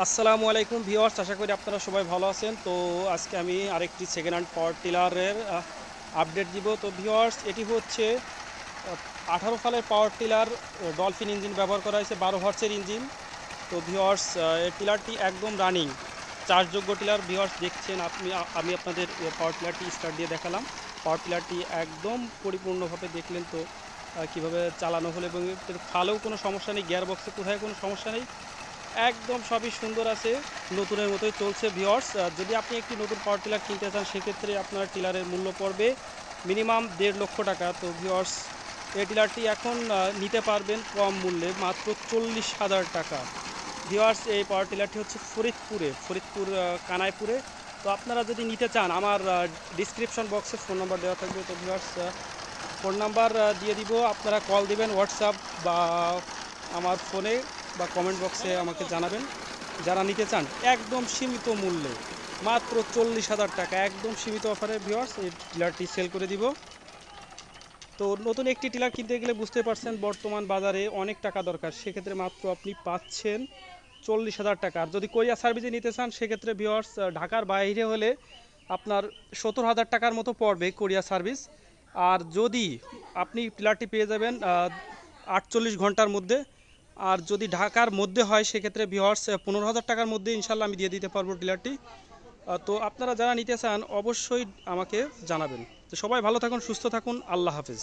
আসসালামু আলাইকুম ভিউয়ার্স, আশা করি আপনারা সবাই ভালো আছেন। তো আজকে আমি আরেকটি সেকেন্ড হ্যান্ড পাওয়ার টিলারের আপডেট দিব। তো ভিউয়ার্স, এটি হচ্ছে 18 সালের পাওয়ার টিলার, ডলফিন ইঞ্জিন ব্যবহার করা হয়েছে, 12 হর্সের ইঞ্জিন। তো ভিউয়ার্স, এই টিলারটি একদম রানিং চার্জযোগ্য টিলার। ভিউয়ার্স দেখছেন আপনি, আমি আপনাদের পাওয়ার টিলারটি স্টার্ট দিয়ে দেখালাম। পাওয়ার টিলারটি একদম পরিপূর্ণভাবে দেখলেন তো কীভাবে চালানো হলো, এবং এর ফালেও কোনো সমস্যা নেই, গিয়ার বক্সে কোথায় কোনো সমস্যা নেই, একদম সবই সুন্দর আছে, নতুনের মতোই চলছে। ভিউয়ার্স, যদি আপনি একটি নতুন পাওয়ার টিলার কিনতে চান, সেক্ষেত্রে আপনার টিলারের মূল্য পড়বে মিনিমাম 1.5 লক্ষ টাকা। তো ভিউয়ার্স, এই টিলারটি এখন নিতে পারবেন কম মূল্যে, মাত্র 40,000 টাকা। ভিউয়ার্স, এই পাওয়ার টিলারটি হচ্ছে ফরিদপুর কানাইপুরে। তো আপনারা যদি নিতে চান, আমার ডিসক্রিপশন বক্সে ফোন নাম্বার দেওয়া থাকবে। তো ভিউয়ার্স, ফোন নাম্বার দিয়ে দিব, আপনারা কল দিবেন, হোয়াটসঅ্যাপ বা আমার ফোনে বা কমেন্ট বক্সে আমাকে জানাবেন। যারা নিতে চান একদম সীমিত মূল্যে, মাত্র 40,000 টাকা, একদম সীমিত অফারে ভিউয়ার্স এই টিলারটি সেল করে দিব। তো নতুন একটি টিলার কিনতে গেলে বুঝতে পারছেন বর্তমান বাজারে অনেক টাকা দরকার, সেক্ষেত্রে মাত্র আপনি পাচ্ছেন 40,000 টাকা। আর যদি কোরিয়া সার্ভিসে নিতে চান, সেক্ষেত্রে ভিউয়ার্স ঢাকার বাইরে হলে আপনার 70,000 টাকার মতো পড়বে কোরিয়া সার্ভিস। আর যদি আপনি টিলারটি পেয়ে যাবেন 48 ঘন্টার মধ্যে। আর যদি ঢাকার মধ্যে হয়, সেক্ষেত্রে ভিউয়ার্স 15,000 টাকার মধ্যে ইনশাল্লাহ আমি দিয়ে দিতে পারবো টিলারটি। তো আপনারা যারা নিতে চান অবশ্যই আমাকে জানাবেন। তো সবাই ভালো থাকুন, সুস্থ থাকুন, আল্লাহ হাফেজ।